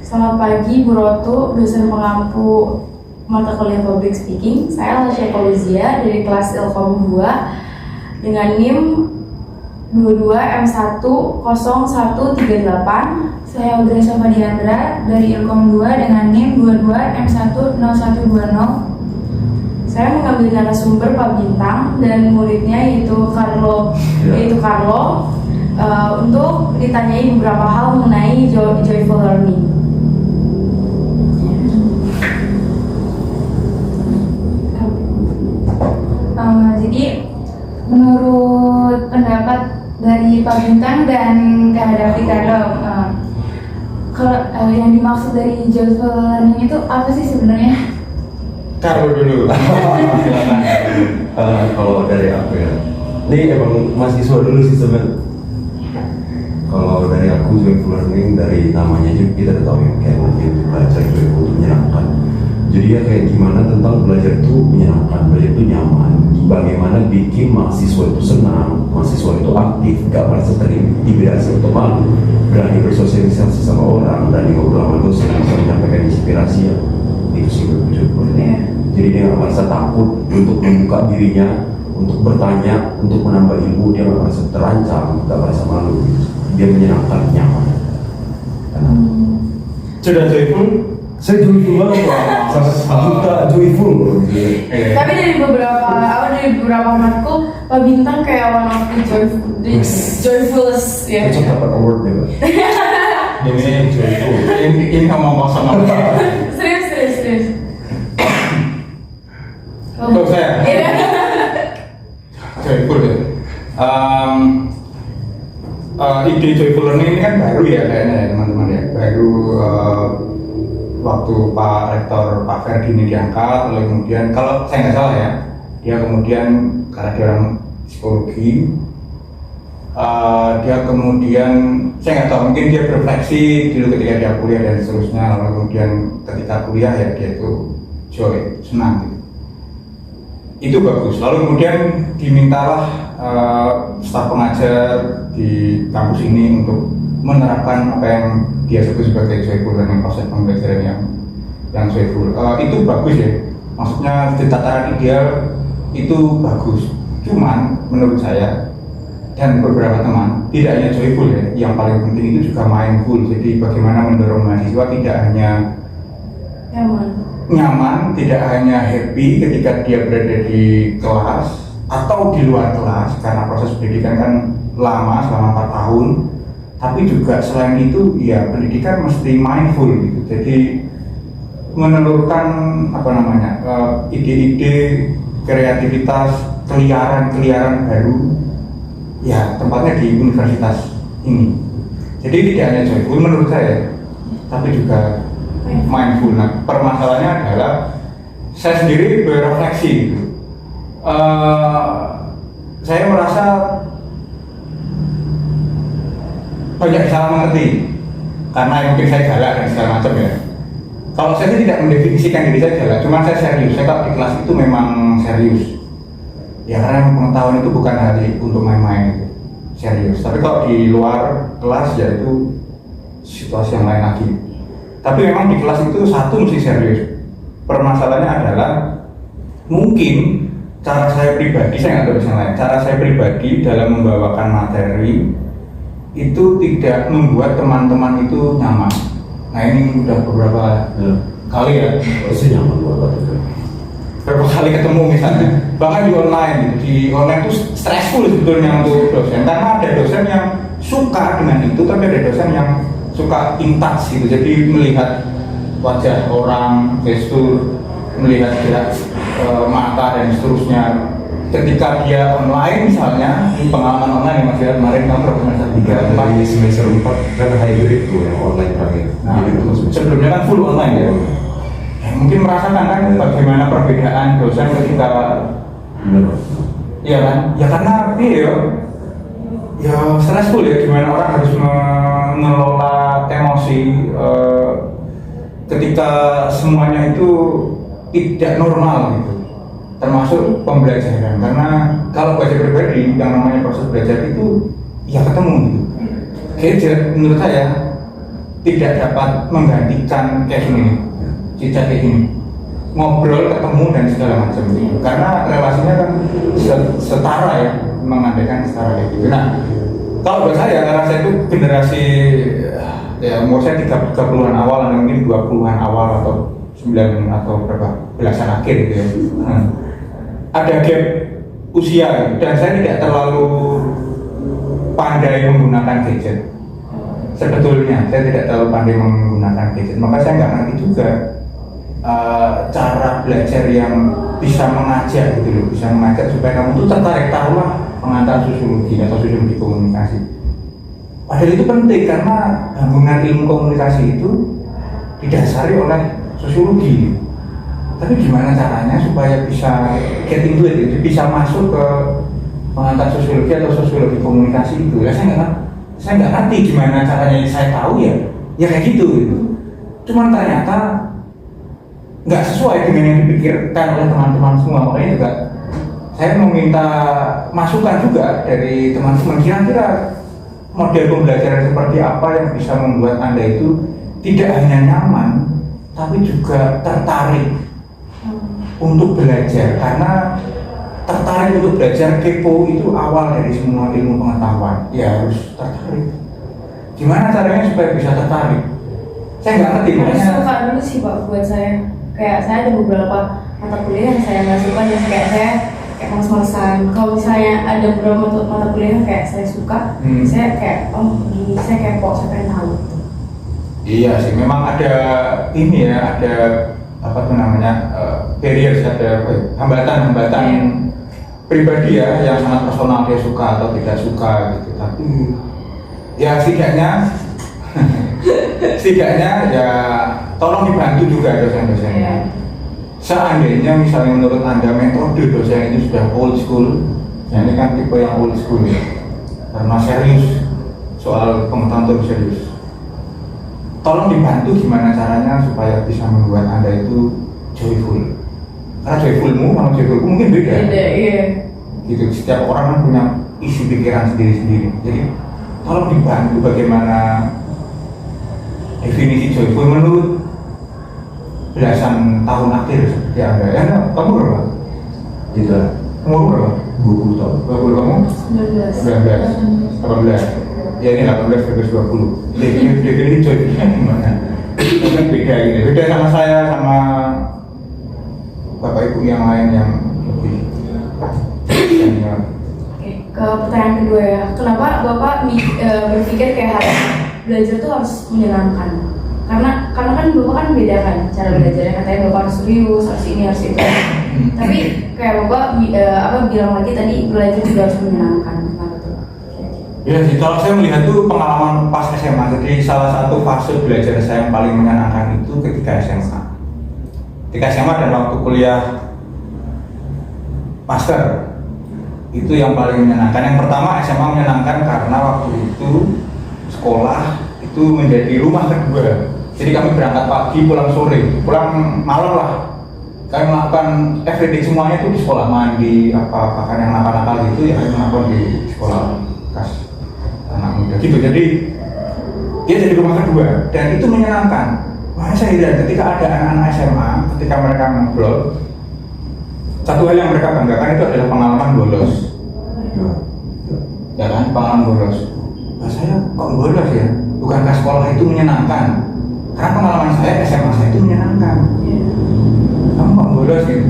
Selamat pagi Bu Rotu, dosen pengampu mata kuliah Public Speaking. Saya Lasya Fauzia dari kelas Ilkom 2 dengan NIM 22M10138. Saya Audrey Safadiandra dari Ilkom 2 dengan NIM 22M10120. Saya mengambil narasumber Pak Bintang dan muridnya yaitu Carlo untuk ditanyai beberapa hal mengenai joyful learning. Jadi menurut pendapat dari Pak Bintang dan Kak David Carlo, kalau yang dimaksud dari joyful learning itu apa sih sebenarnya? Carlo dulu. Kalau dari aku ya, ini emang mahasiswa dulu sih sebenarnya. Kalau dari aku joyful learning dari namanya juga kita udah tahu ya, kayak lebih belajar joyful menyenangkan. Jadi ya kayak gimana tentang belajar itu menyenangkan, belajar itu nyaman. Bagaimana bikin mahasiswa itu senang, mahasiswa itu aktif, gak merasa terintimidasi atau malu, berani bersosialisasi sama orang, berani ngobrol sama dosen, bisa menyampaikan inspirasi ya. Itu sih joyful learning. Jadi dia gak merasa takut untuk membuka dirinya, untuk bertanya, untuk menambah ilmu. Dia gak merasa terancam, gak merasa malu. Dia menyenangkan, nyaman. Sudah joyful? Saya joyful banget Pak, sangat joyful. Tapi dari beberapa matkul, Pak Bintang kayak one of the joyfulest ya. Cocok dapat award deh Pak. Ini joyful. Ini ngomong kosong apa? Serius. Tuh saya. Joyful ya. Ide joyful learning ini kan baru ya kayaknya ya teman-teman ya. Baru waktu Pak Rektor Pak Ferdi ini diangkat, lalu kemudian kalau saya nggak salah ya, dia kemudian karena dia orang psikologi, dia kemudian saya nggak tahu, mungkin dia berefleksi dulu ketika dia kuliah dan seterusnya, lalu kemudian ketika kuliah ya dia itu joy, senang gitu. Itu bagus. Lalu kemudian dimintalah staf pengajar di kampus ini untuk menerapkan apa yang dia sebut sebagai joyful learning, proses pembelajaran yang joyful. Itu bagus ya, maksudnya di tataran ideal itu bagus. Cuman menurut saya dan beberapa teman, tidak hanya joyful ya, yang paling penting itu juga mindful. Jadi bagaimana mendorong mahasiswa tidak hanya nyaman, tidak hanya happy ketika dia berada di kelas atau di luar kelas, karena proses pendidikan kan lama selama 4 tahun. Tapi juga selain itu ya pendidikan mesti mindful gitu. Jadi menelurkan ide-ide, kreativitas, keliaran baru ya tempatnya di universitas ini. Jadi tidak hanya joyful menurut saya, tapi juga mindful. Nah permasalahannya adalah saya sendiri berefleksi gitu. Saya merasa banyak salah mengerti karena mungkin saya galak dan segala macam ya. Kalau saya sih tidak mendefinisikan diri saya galak, cuma saya serius. Saya kalau di kelas itu memang serius ya, karena pengetahuan itu bukan hal untuk main-main gitu. Serius. Tapi kalau di luar kelas ya itu situasi yang lain lagi. Tapi memang di kelas itu satu mesti serius. Permasalahannya adalah mungkin cara saya pribadi, saya nggak tahu yang lain, cara saya pribadi dalam membawakan materi itu tidak membuat teman-teman itu nyaman. Nah ini udah beberapa kali ya. Pasti nyaman banget. Beberapa kali ketemu misalnya, bahkan di online gitu. Di online itu stressful sebetulnya untuk dosen, karena ada dosen yang suka dengan itu, tapi ada dosen yang suka intas gitu. Jadi melihat wajah orang, gestur, melihat gerak mata dan seterusnya. Ketika dia online misalnya, pengalaman online yang masih kemarin kan semester 3, 4 di semester 4 kan hybrid tuh yang online terakhir. Nah, sebelumnya kan full online ya. Mungkin merasakan kan bagaimana perbedaan dosen ketika iya kan? Ya karena ya stressful ya, gimana orang harus mengelola emosi ketika semuanya itu tidak normal gitu. Termasuk pembelajaran, karena kalau belajar pribadi yang namanya proses belajar itu ya ketemu gitu. Gadget menurut saya tidak dapat menggantikan kayak gini, cicak kayak gini, ngobrol, ketemu dan segala macam. Karena relasinya kan setara ya, mengandalkan setara kayak gitu. Nah, kalau buat saya, karena saya itu generasi ya umur saya 30-an awal, dan mungkin 20-an awal atau 9 atau berapa belasan akhir gitu ya. Ada gap usia gitu. Dan saya tidak terlalu pandai menggunakan gadget. Sebetulnya saya tidak terlalu pandai menggunakan gadget, maka saya nggak ngerti juga cara belajar yang bisa mengajak gitu loh, bisa mengajak supaya kamu tuh tertarik, tahulah pengantar sosiologi atau sosiologi komunikasi. Padahal itu penting karena gabungan ilmu komunikasi itu didasari oleh sosiologi. Tapi gimana caranya supaya bisa get into it, gitu, bisa masuk ke pengantar sosiologi atau sosiologi komunikasi itu? Ya saya nggak ngerti gimana caranya. Saya tahu ya kayak gitu. Cuman ternyata nggak sesuai dengan yang dipikirkan oleh teman-teman semua. Makanya juga saya meminta masukan juga dari teman-teman, kira-kira model pembelajaran seperti apa yang bisa membuat Anda itu tidak hanya nyaman tapi juga tertarik untuk belajar. Karena tertarik untuk belajar, kepo itu awal dari semua ilmu pengetahuan. Ya harus tertarik. Gimana caranya supaya bisa tertarik? Saya nggak ngerti. Harus suka dulu sih Pak buat saya. Kayak saya ada beberapa mata kuliah yang saya nggak suka, dan kayak saya kayak males-malesan. Kalau misalnya ada beberapa mata kuliah yang kayak saya suka, saya kayak gini, saya kayak kok saya pengen tahu. Iya sih, memang ada ini ya, ada apa tuh namanya barriers, ada hambatan-hambatan pribadi ya yang sangat personal, dia suka atau tidak suka gitu. Tapi ya setidaknya ya tolong dibantu juga dosen-dosennya. Seandainya misalnya menurut Anda metode dosen itu sudah old school, ya ini kan tipe yang old school ya, karena serius soal pengetahuan serius. Tolong dibantu gimana caranya supaya bisa membuat Anda itu joyful. Karena joyfulmu sama joyfulku mungkin beda. Iya. Gitu, setiap orang kan punya isi pikiran sendiri-sendiri. Jadi tolong dibantu bagaimana definisi joyful menurut belasan tahun akhir seperti Anda. Ya, kamu berapa? Tidak. Umur berapa? 20 tahun. 20 kamu? 19. 18. Ya ini 18 versus 20. Definisi joyfulnya gimana? Itu kan beda gitu. Beda sama saya, sama bapak ibu yang lain yang lebih. Oke, ke pertanyaan kedua ya. Kenapa Bapak berpikir kayak harus belajar tuh harus menyenangkan? Karena kan Bapak kan beda kan cara belajarnya, katanya Bapak harus serius, harus ini, harus itu. Tapi kayak Bapak bilang lagi tadi belajar juga harus menyenangkan. Ya sih, kalau saya melihat tuh pengalaman pas SMA, jadi salah satu fase belajar saya yang paling menyenangkan itu ketika SMA. Ketika SMA dan waktu kuliah master itu yang paling menyenangkan. Yang pertama SMA menyenangkan karena waktu itu sekolah itu menjadi rumah kedua. Jadi kami berangkat pagi, pulang sore, pulang malam lah. Kami melakukan everyday semuanya itu di sekolah, mandi, bahkan yang nakal-nakal gitu ya kami melakukan di sekolah kas anak muda gitu. Jadi dia jadi rumah kedua dan itu menyenangkan. Makanya saya lihat ketika ada anak-anak SMA, ketika mereka ngobrol, satu hal yang mereka banggakan itu adalah pengalaman bolos. Ya kan, pengalaman bolos. Nah, saya kok bolos ya? Bukankah sekolah itu menyenangkan? Karena pengalaman saya SMA saya itu menyenangkan. Kamu kok bolos gitu?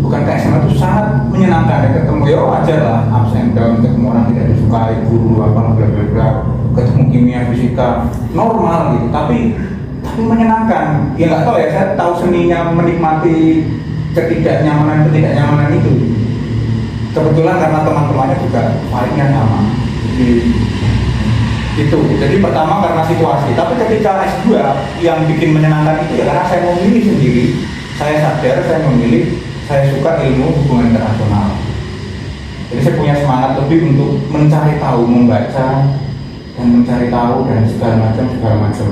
Bukankah SMA itu sangat menyenangkan? Ya, ketemu ya wajar lah, ups and down, ketemu orang tidak disukai, guru apa bla bla bla, ketemu kimia fisika, normal gitu. Tapi menyenangkan. Ya nggak tahu ya, saya tahu seninya menikmati ketidaknyamanan itu. Kebetulan karena teman-temannya juga paling sama. Jadi pertama karena situasi. Tapi ketika S2 yang bikin menyenangkan itu ya karena saya memilih sendiri. Saya sadar saya memilih, saya suka ilmu hubungan internasional. Jadi saya punya semangat lebih untuk mencari tahu, membaca dan mencari tahu dan segala macam.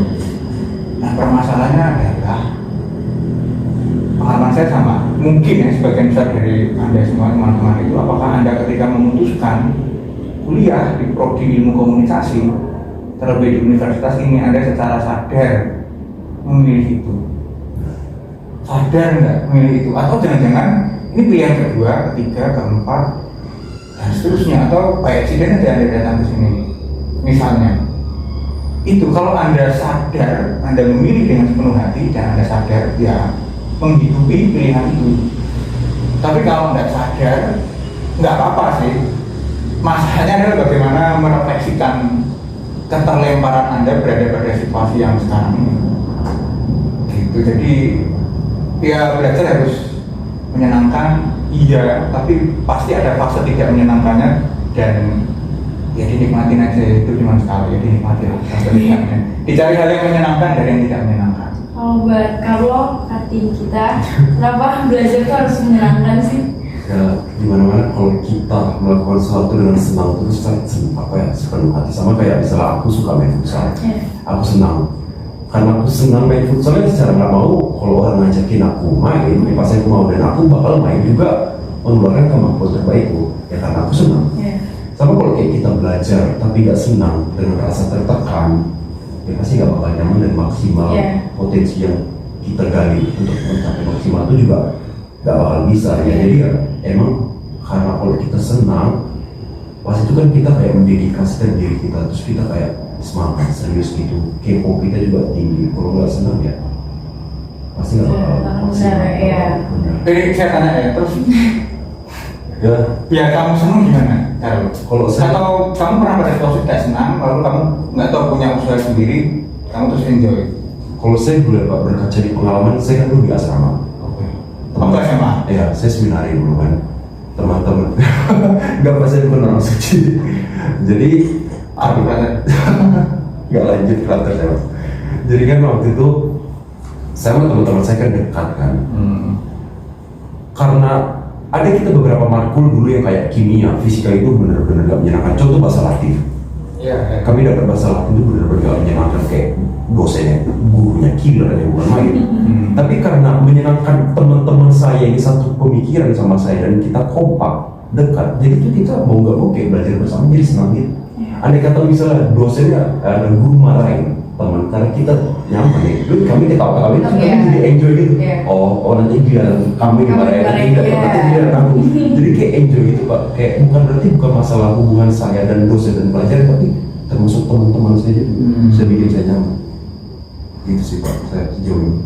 Nah permasalahannya adalah pengalaman saya sama, mungkin ya sebagian besar dari Anda semua teman-teman itu, apakah Anda ketika memutuskan kuliah di prodi ilmu komunikasi terlebih di universitas ini Anda secara sadar memilih itu, sadar nggak memilih itu, atau jangan-jangan ini pilihan kedua, ketiga, keempat, dan seterusnya, atau by accident aja Anda datang ke sini misalnya. Itu kalau Anda sadar, Anda memilih dengan sepenuh hati dan Anda sadar, ya menghidupi pilihan itu. Tapi kalau nggak sadar, nggak apa-apa sih. Masalahnya adalah bagaimana merefleksikan keterlemparan Anda berada pada situasi yang sekarang ini. Gitu. Jadi ya belajar harus menyenangkan, iya, tapi pasti ada fase tidak menyenangkannya, dan ya dinikmatin aja, itu cuma sekali, ya dinikmati aja. Dicari hal yang menyenangkan dari yang tidak menyenangkan. Kalau buat Carlo, hati kita, kenapa belajar itu harus menyenangkan sih? Ya dimana-mana kalau kita melakukan sesuatu dengan senang terus kan apa ya, sepenuh hati. Sama kayak misalnya aku suka main futsal, aku senang karena aku senang main futsal, ya secara nggak mau kalau orang ngajakin aku main, ya pasti aku mau, dan aku bakal main juga mengeluarkan kemampuan terbaikku ya karena aku senang. Sama kalau kayak kita belajar tapi nggak senang dengan rasa tertekan, ya pasti nggak bakal nyaman dan maksimal. Potensi yang kita gali untuk mencapai maksimal itu juga nggak bakal bisa ya. Jadi ya emang karena kalau kita senang, pas itu kan kita kayak mendedikasikan diri kita, terus kita kayak semangat serius gitu, kepo kita juga tinggi. Kalau nggak senang ya pasti nggak bakal maksimal. Jadi saya tanya ya, terus ya kamu senang gimana? Kalau saya, atau kamu pernah pada situasi tidak senang, lalu kamu nggak tahu punya usaha sendiri, kamu terus enjoy? kalau saya boleh Pak berkaca di pengalaman, saya kan dulu di asrama. Kamu ke SMA? Ya, saya seminari dulu kan, teman-teman. Nggak pas saya bukan orang suci. Jadi Apa berarti? nggak lanjut klater saya Mas. Jadi kan waktu itu saya sama teman-teman saya kan dekat kan. Karena ada kita beberapa matkul dulu yang kayak kimia, fisika itu benar-benar nggak menyenangkan. Contoh bahasa Latin. Iya. Kami dapat bahasa Latin itu benar-benar nggak menyenangkan, kayak dosennya, gurunya killer ya, bukan main. Tapi karena menyenangkan teman-teman saya yang satu pemikiran sama saya dan kita kompak, dekat, jadi itu kita mau nggak mau kayak belajar bersama jadi senang gitu. Andai kata misalnya dosennya ada guru marahin teman, karena kita nyaman ya, dulu kami ketawa-ketawa itu kami jadi enjoy gitu. Oh nanti dia kamu dimarahin, nanti dia tanggung. Jadi kayak enjoy gitu Pak, kayak bukan masalah hubungan saya dan dosen dan pelajar, tapi termasuk teman-teman saya jadi saya bikin saya nyaman. Itu sih Pak, saya sejauh ini.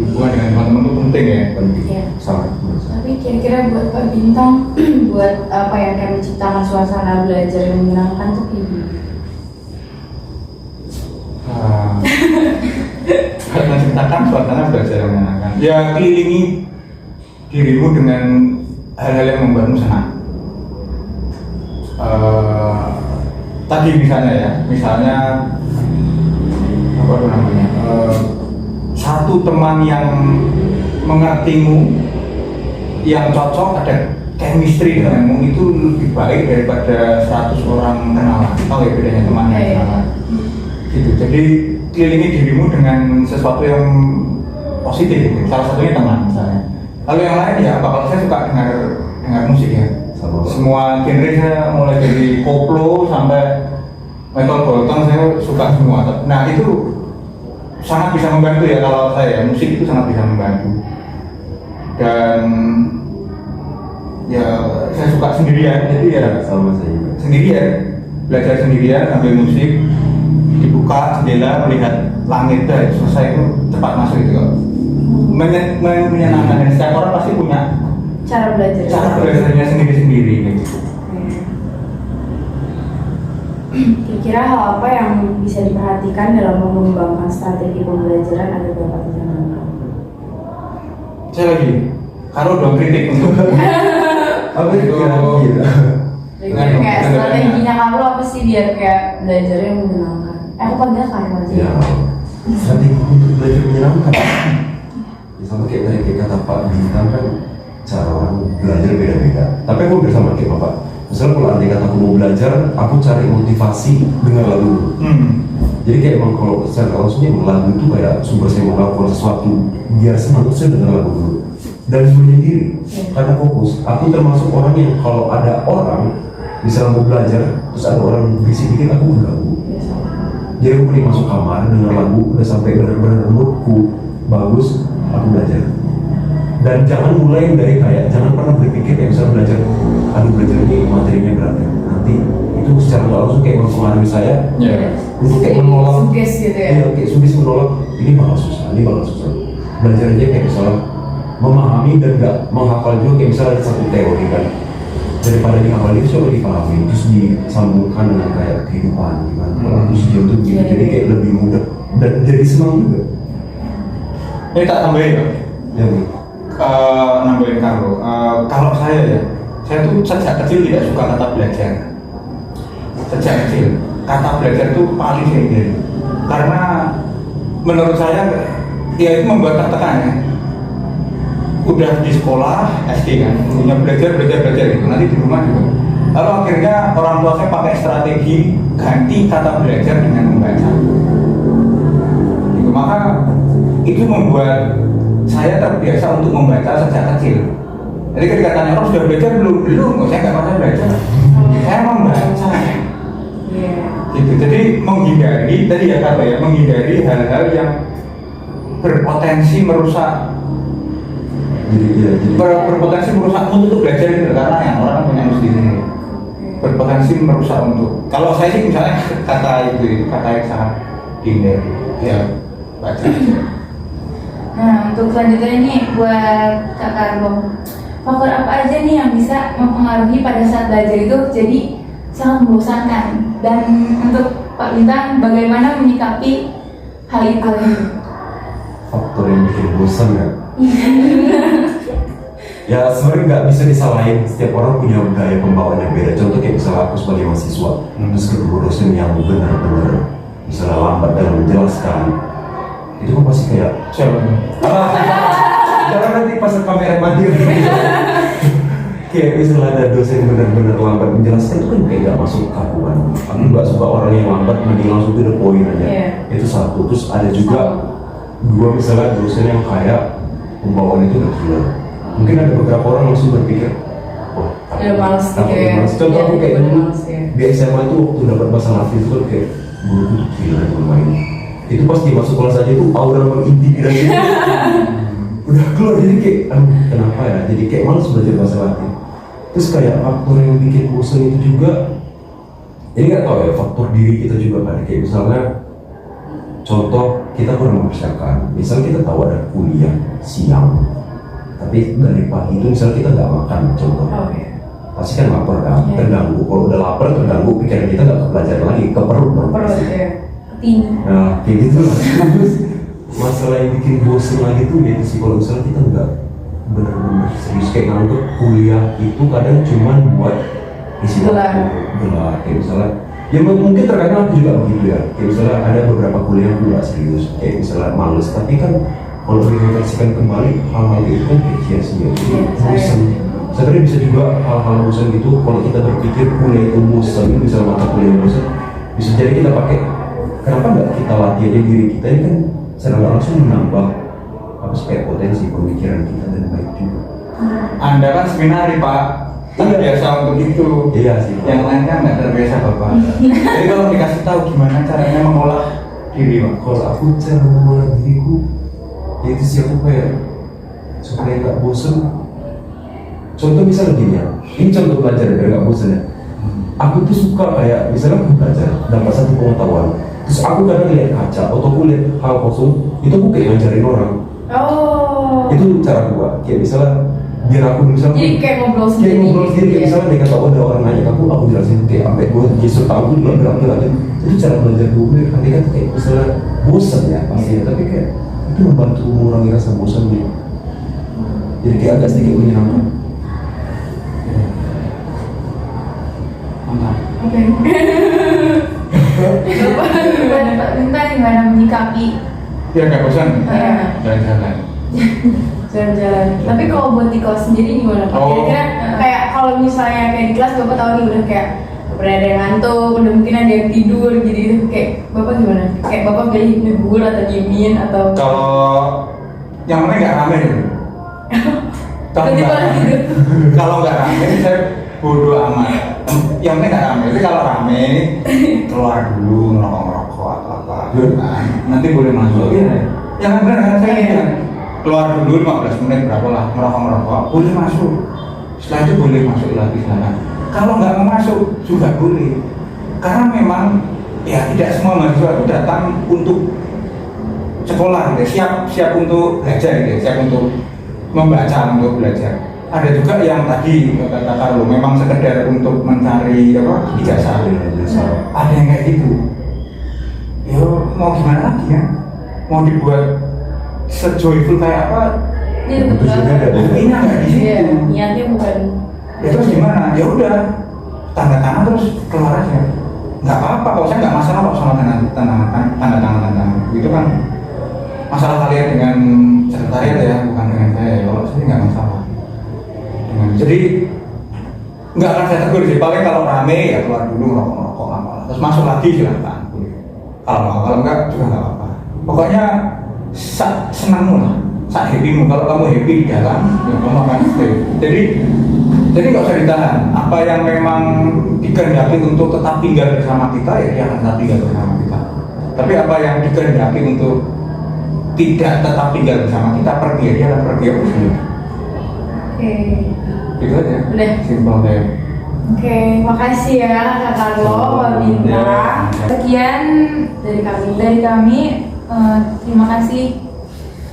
Hubungan dengan teman-teman itu penting ya? Penting, Iya. sangat. Tapi kira-kira buat Pak Bintang, buat apa yang kayak menciptakan suasana belajar yang menyenangkan tuh kayak gimana? Saat menciptakan suasana belajar yang menyenangkan, ya kelilingi dirimu dengan hal-hal yang membuatmu senang. Tadi misalnya apa namanya, satu teman yang mengertimu, yang cocok, ada chemistry denganmu, itu lebih baik daripada 100 orang kenalan. Tahu ya bedanya teman dan kenalan? Gitu. Jadi kelilingi dirimu dengan sesuatu yang positif gitu. Salah satunya teman misalnya. Lalu yang lain ya, kalau saya suka dengar musik ya. Semua genre saya, mulai dari koplo sampai metal Bolton, saya suka semua. Nah itu sangat bisa membantu ya, kalau saya musik itu sangat bisa membantu. Dan ya saya suka sendirian, jadi ya sama saya juga. sendirian, belajar sendirian sambil musik, dibuka jendela melihat langit, dan selesai itu cepat masuk itu kok. Menyenangkan, dan setiap orang pasti punya Cara belajar. cara belajarnya sendiri-sendiri gitu. Kira-kira hal apa yang bisa diperhatikan dalam mengembangkan strategi pembelajaran agar dapat menyenangkan? Saya lagi, kalau dong kritik untuk Apa itu? Kayak strateginya kamu apa sih biar kayak belajarnya menyenangkan? Aku panggil kamu aja. Ya, strategi untuk belajar menyenangkan. Ya, sama kayak tadi kayak kata Pak Bintang kan, cara orang belajar beda-beda. Tapi aku udah sama kayak Bapak. Misalnya kalau andai kata aku mau belajar, aku cari motivasi dengan lagu. Jadi kayak emang kalau secara langsungnya emang lagu itu kayak sumber saya mau melakukan sesuatu biar senang, saya dengar lagu dulu dan menyendiri karena fokus. Aku termasuk orang yang kalau ada orang misalnya mau belajar terus ada orang berisik dikit aku mengganggu. Jadi aku mending masuk kamar denger lagu udah sampai benar-benar moodku bagus, aku belajar. Dan jangan mulai dari kayak jangan pernah berpikir kayak misalnya belajar, aduh belajar ini materinya berat ya. Nanti itu secara nggak langsung kayak mempengaruhi saya untuk kayak menolak. Suges gitu ya. Iya, kayak suges menolak. Ini bakal susah, ini bakal susah. Belajar aja kayak misalnya memahami dan nggak menghafal juga kayak misalnya ada satu teori kan. Daripada dihafal itu coba dipahami terus disambungkan dengan kayak kehidupan gimana. Kalau aku sejauh itu gitu, jadi kayak lebih mudah dan jadi senang juga. Ini tak tambahin ya. Ya, Bu. Nambahin kalau saya tuh sejak kecil tidak suka kata belajar. Sejak kecil kata belajar itu paling saya hindari karena menurut saya ya itu membuat tertekan ya. Udah di sekolah SD kan punya belajar gitu, nanti di rumah juga lalu akhirnya orang tua saya pakai strategi ganti kata belajar dengan membaca gitu. Maka itu membuat saya terbiasa untuk membaca sejak kecil. Jadi ketika tanya orang sudah belajar belum, saya nggak pernah belajar, saya membaca. Gitu. Jadi menghindari tadi ya kata ya, menghindari hal-hal yang berpotensi merusak. Berpotensi merusak untuk belajar gitu, karena yang orang punya nus di sini berpotensi merusak untuk. Kalau saya sih misalnya kata kata yang sangat dihindari ya baca. Nah, untuk selanjutnya ini buat Kak Karbo, faktor apa aja nih yang bisa mempengaruhi pada saat belajar itu jadi sangat membosankan, dan untuk Pak Bintang bagaimana menyikapi hal itu? Faktor yang bikin bosan ya. Ya sebenarnya nggak bisa disalahin, setiap orang punya gaya pembawaan yang beda. Contoh kayak misalnya aku sebagai mahasiswa, terus kedua dosen yang benar-benar misalnya lambat dalam menjelaskan, itu kan pasti kayak jangan nanti pas kamera mati. Kayak misalnya ada dosen benar-benar lambat menjelaskan, itu kan kayak nggak masuk ke aku kan. Aku nggak suka orang yang lambat, mending langsung to the point aja. Itu satu. Terus ada juga dua, misalnya dosen yang kayak pembawaan itu udah gila. Mungkin ada beberapa orang langsung berpikir, oh, udah males gitu ya. Contoh aku kayak udah dulu males ya. di SMA itu waktu dapat bahasa Latin itu kan kayak guruku tuh gila yang bermain. Itu pas dia masuk kelas aja itu aura mengintimidasi. Udah keluar, jadi kayak aduh kenapa ya, jadi kayak males belajar bahasa Latin. Terus kayak faktor yang bikin bosan itu juga, ini nggak tahu ya, faktor diri kita juga kan. Kayak misalnya contoh kita kurang mempersiapkan, misalnya kita tahu ada kuliah siang, tapi dari pagi itu misalnya kita nggak makan, contoh, pasti kan lapar kan, terganggu. Kalau udah lapar terganggu, pikiran kita nggak ke pelajaran lagi, ke perut dong. Perut ya, ketinggi. Nah kayak gitu lah. Terus masalah yang bikin bosen lagi tuh gitu sih, kalau misalnya kita nggak benar-benar serius kayak nganggep kuliah itu kadang cuman buat isi waktu, gelar kayak misalnya. Ya mungkin terkadang aku juga begitu ya, kayak misalnya ada beberapa kuliah aku nggak serius, kayak misalnya males, tapi kan kalau direfleksikan kembali hal-hal itu kan kayak sia-sia, jadi bosan. Sebenarnya bisa juga hal-hal bosan gitu, kalau kita berpikir kuliah itu bosan, misalnya mata kuliah bosan, bisa jadi kita pakai, kenapa nggak kita latih aja diri kita, ini kan secara nggak langsung menambah apa sih kayak potensi pemikiran kita dan baik juga. Anda kan seminari Pak, terbiasa untuk itu. Iya sih. Yang lain kan nggak terbiasa Bapak. Jadi kalau dikasih tahu gimana caranya mengolah diri Pak. Kalau aku cara mengolah diriku, ya itu sih aku kayak supaya nggak bosan. Contoh misalnya gini ya, ini contoh belajar biar nggak bosan ya. Aku tuh suka kayak misalnya aku belajar dapat satu pengetahuan, terus aku kadang lihat kaca atau aku lihat hal kosong, itu aku kayak ngajarin orang. Oh. Itu cara gua, kayak misalnya biar aku misalnya Jadi kayak ngobrol sendiri. kayak ngobrol sendiri, kayak misalnya dia kata ada orang nanya ke aku jelasin kayak sampai gue justru tahu gue juga bilang itu cara belajar gue. Nanti kan kayak misalnya bosan ya pastinya, tapi kayak itu membantu mengurangi rasa bosan gitu. Jadi kayak agak sedikit menyenangkan. Mantap. Oke. Buat Pak Bintang gimana menyikapi? Biar nggak bosan. Iya. Jalan-jalan. Jalan-jalan. Tapi kalau buat di kelas sendiri gimana Pak? Oh. Kira-kira kayak kalau misalnya kayak di kelas Bapak tahu nih udah kayak udah ada yang ngantuk, udah mungkin ada yang tidur gitu, kayak Bapak gimana? Kayak Bapak pilih ngegul atau diemin atau Kalau yang mana nggak rame dulu. Kalau Tiba-tiba nggak rame, tidur. kalau nggak rame saya bodo amat. yang penting nggak rame. Tapi kalau rame keluar dulu ngerokok atau apa. Nah, nanti boleh masuk. Iya. Yang benar kan saya bilang keluar dulu 15 menit berapa lah ngerokok boleh masuk. Setelah itu boleh masuk lagi sana. Kalau nggak mau masuk juga boleh. Karena memang ya tidak semua mahasiswa itu datang untuk sekolah, gitu. siap untuk belajar, gitu. Siap untuk membaca, untuk belajar. Ada juga yang tadi kata Carlo memang sekedar untuk mencari apa ijazah. Ada yang kayak gitu. Yo mau gimana lagi ya? Mau dibuat sejoyful kayak apa? Iya betul. Buktinya nggak di situ. Iya, niatnya bukan. Ya terus gimana? Ya udah tanda tangan terus keluar aja. Nggak apa-apa, kalau saya nggak masalah kok sama tanda tangan itu kan masalah kalian dengan sekretariat ya, bukan dengan saya. Kalau saya nggak masalah. Jadi nggak akan saya tegur sih. Paling kalau rame ya keluar dulu ngerokok lama. Terus masuk lagi silakan. Kalau enggak juga nggak apa-apa. Pokoknya senangmu lah, happymu. Kalau kamu happy di dalam, ya kamu akan stay. Jadi nggak usah ditahan. Apa yang memang dikehendaki untuk tetap tinggal bersama kita, ya dia akan tetap tinggal bersama kita. Tapi apa yang dikehendaki untuk tidak tetap tinggal bersama kita, pergi ya dia akan pergi ya sendiri. Oke. Itu aja. Udah. Simpel deh. Oke, makasih ya Kak Carlo, Mbak Bintang. Sekian dari kami. Terima kasih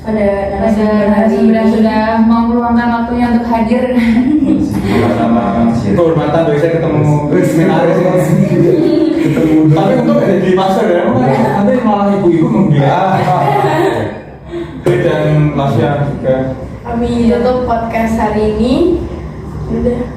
Pada pada narasumber yang sudah mau meluangkan waktunya untuk hadir. Sama-sama. Kehormatan dari saya ketemu seminaris ketemu. Tapi untuk ada di pasar ya, nanti malah ibu-ibu membiak. Dan Lasya juga. Kami tutup podcast hari ini. Udah.